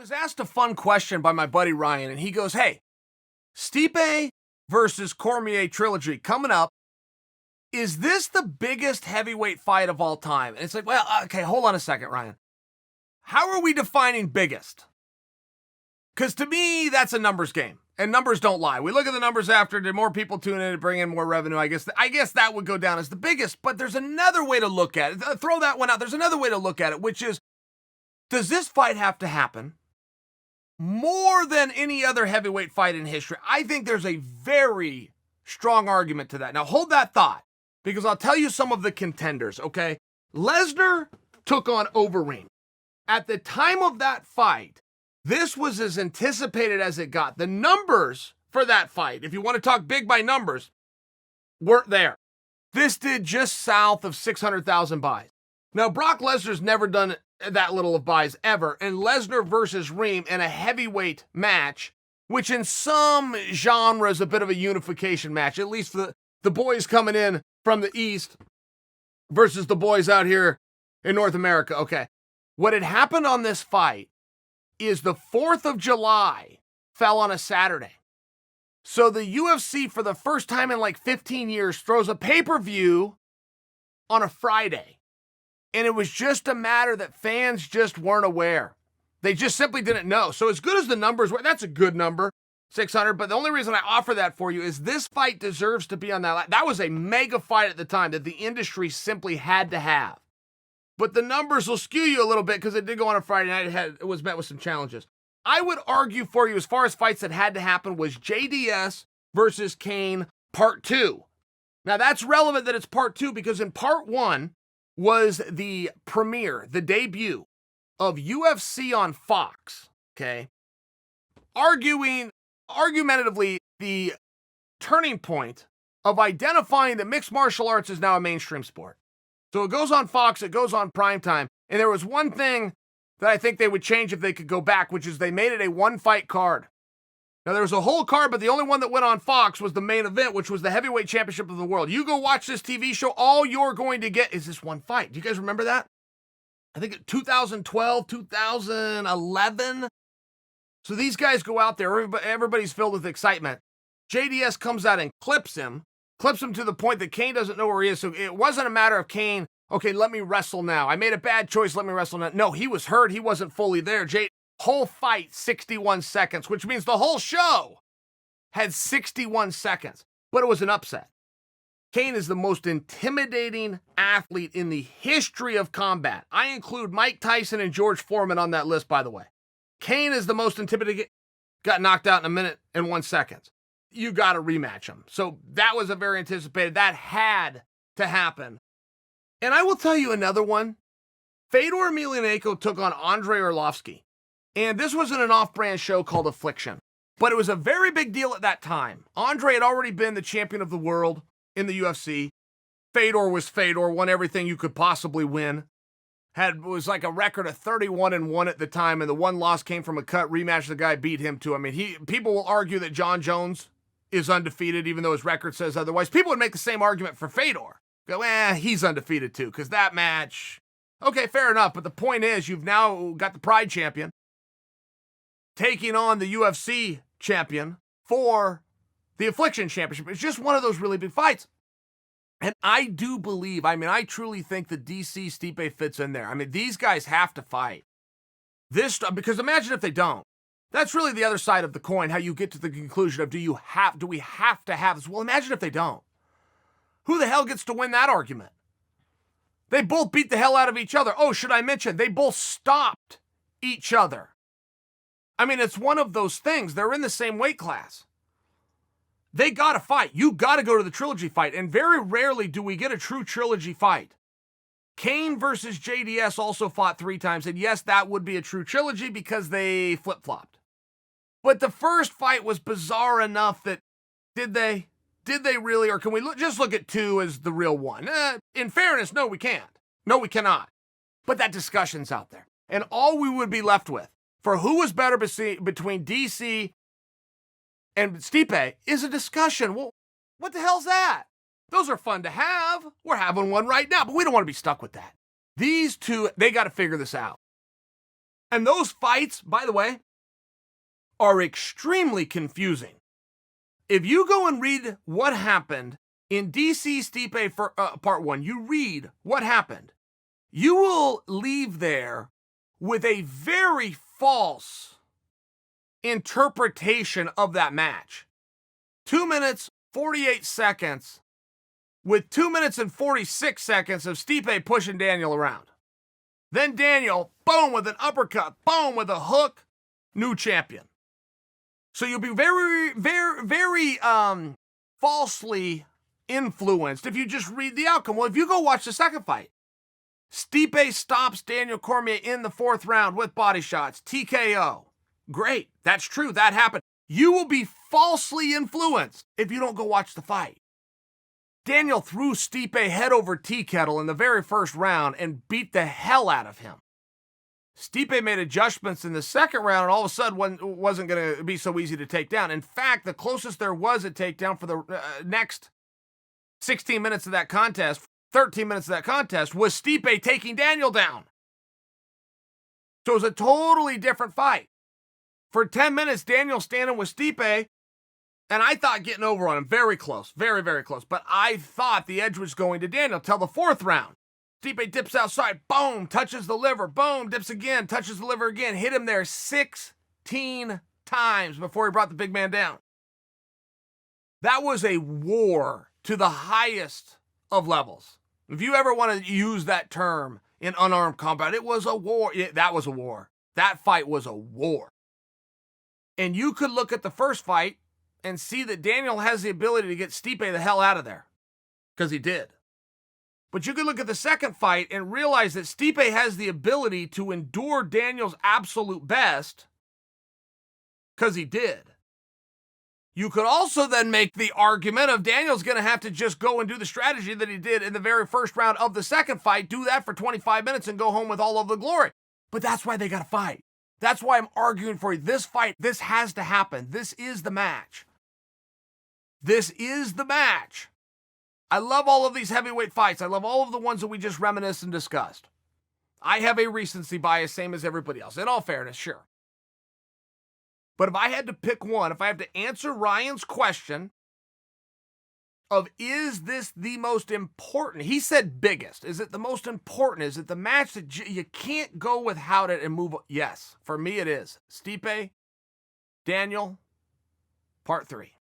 was asked a fun question by my buddy Ryan, and he goes, hey, Stipe versus Cormier trilogy coming up. Is this the biggest heavyweight fight of all time? And it's like, well, okay, hold on a second, Ryan. How are we defining biggest? Because to me, that's a numbers game, and numbers don't lie. We look at the numbers after, did more people tune in to bring in more revenue? I guess that would go down as the biggest, but there's another way to look at it. Throw that one out. There's another way to look at it, which is, does this fight have to happen more than any other heavyweight fight in history? I think there's a very strong argument to that. Now, hold that thought, because I'll tell you some of the contenders, okay? Lesnar took on Overeem. At the time of that fight, this was as anticipated as it got. The numbers for that fight, if you want to talk big by numbers, weren't there. This did just south of 600,000 buys. Now, Brock Lesnar's never done that little of buys ever, and Lesnar versus Reem in a heavyweight match, which in some genres is a bit of a unification match, at least for the boys coming in from the East versus the boys out here in North America. Okay, what had happened on this fight is the 4th of July fell on a Saturday. So the UFC, for the first time in like 15 years, throws a pay-per-view on a Friday. And it was just a matter that fans just weren't aware. They just simply didn't know. So as good as the numbers were, that's a good number, 600. But the only reason I offer that for you is this fight deserves to be on that. That was a mega fight at the time that the industry simply had to have. But the numbers will skew you a little bit because it did go on a Friday night. It was met with some challenges. I would argue for you, as far as fights that had to happen, was JDS versus Kane Part 2. Now that's relevant that it's Part 2 because in Part 1, was the premiere, the debut of UFC on Fox, okay? Argumentatively, the turning point of identifying that mixed martial arts is now a mainstream sport. So it goes on Fox, it goes on primetime, and there was one thing that I think they would change if they could go back, which is they made it a one-fight card. Now, there was a whole card, but the only one that went on Fox was the main event, which was the heavyweight championship of the world. You go watch this TV show, all you're going to get is this one fight. Do you guys remember that? I think 2012, 2011. So these guys go out there, everybody's filled with excitement. JDS comes out and clips him to the point that Kane doesn't know where he is. So it wasn't a matter of Kane, okay, let me wrestle now. I made a bad choice, let me wrestle now. No, he was hurt. He wasn't fully there. Whole fight, 61 seconds, which means the whole show had 61 seconds, but it was an upset. Kane is the most intimidating athlete in the history of combat. I include Mike Tyson and George Foreman on that list, by the way. Kane is the most intimidating, got knocked out in 1 minute and 1 second. You got to rematch him. So that was a very anticipated, that had to happen. And I will tell you another one. Fedor Emelianenko took on Andrei Arlovsky. And this wasn't an off-brand show called Affliction, but it was a very big deal at that time. Andre had already been the champion of the world in the UFC. Fedor was Fedor, won everything you could possibly win. Was like a record of 31-1 at the time, and the one loss came from a cut rematch. The guy beat him too. I mean, people will argue that John Jones is undefeated, even though his record says otherwise. People would make the same argument for Fedor. Go, he's undefeated too, because that match, okay, fair enough. But the point is, you've now got the Pride champion taking on the UFC champion for the Affliction Championship. It's just one of those really big fights. And I do believe, I truly think the DC Stipe fits in there. I mean, these guys have to fight. Because imagine if they don't. That's really the other side of the coin, how you get to the conclusion of do we have to have this? Well, imagine if they don't. Who the hell gets to win that argument? They both beat the hell out of each other. Oh, should I mention, they both stopped each other. I mean, it's one of those things. They're in the same weight class. They got to fight. You got to go to the trilogy fight. And very rarely do we get a true trilogy fight. Kane versus JDS also fought 3 times. And yes, that would be a true trilogy because they flip-flopped. But the first fight was bizarre enough that, did they really? Or can we just look at 2 as the real one? In fairness, no, we can't. No, we cannot. But that discussion's out there. And all we would be left with for who was better between DC and Stipe is a discussion. Well, what the hell's that? Those are fun to have. We're having one right now, but we don't want to be stuck with that. These two, they got to figure this out. And those fights, by the way, are extremely confusing. If you go and read what happened in DC Stipe for part 1, you read what happened, you will leave there with a very false interpretation of that match. 2 minutes, 48 seconds, with 2 minutes and 46 seconds of Stipe pushing Daniel around. Then Daniel, boom, with an uppercut, boom, with a hook, new champion. So you'll be very, very, very falsely influenced if you just read the outcome. Well, if you go watch the second fight, Stipe stops Daniel Cormier in the 4th round with body shots, TKO. Great, that's true, that happened. You will be falsely influenced if you don't go watch the fight. Daniel threw Stipe head over tea kettle in the very first round and beat the hell out of him. Stipe made adjustments in the second round and all of a sudden wasn't going to be so easy to take down. In fact, the closest there was a takedown for the next 16 minutes of that contest, 13 minutes of that contest, was Stipe taking Daniel down. So it was a totally different fight. For 10 minutes, Daniel standing with Stipe, and I thought getting over on him, very close, very, very close. But I thought the edge was going to Daniel till the 4th round. Stipe dips outside, boom, touches the liver, boom, dips again, touches the liver again, hit him there 16 times before he brought the big man down. That was a war to the highest of levels. If you ever want to use that term in unarmed combat, it was a war. That was a war. That fight was a war. And you could look at the first fight and see that Daniel has the ability to get Stipe the hell out of there, because he did. But you could look at the second fight and realize that Stipe has the ability to endure Daniel's absolute best, because he did. You could also then make the argument of Daniel's going to have to just go and do the strategy that he did in the very first round of the second fight, do that for 25 minutes and go home with all of the glory. But that's why they got to fight. That's why I'm arguing for you. This fight, this has to happen. This is the match. This is the match. I love all of these heavyweight fights. I love all of the ones that we just reminisced and discussed. I have a recency bias, same as everybody else. In all fairness, sure. But if I had to pick one, if I have to answer Ryan's question of is this the most important, he said biggest. Is it the most important? Is it the match that you can't go without it and move? Yes, for me it is. Stipe, Daniel, part 3.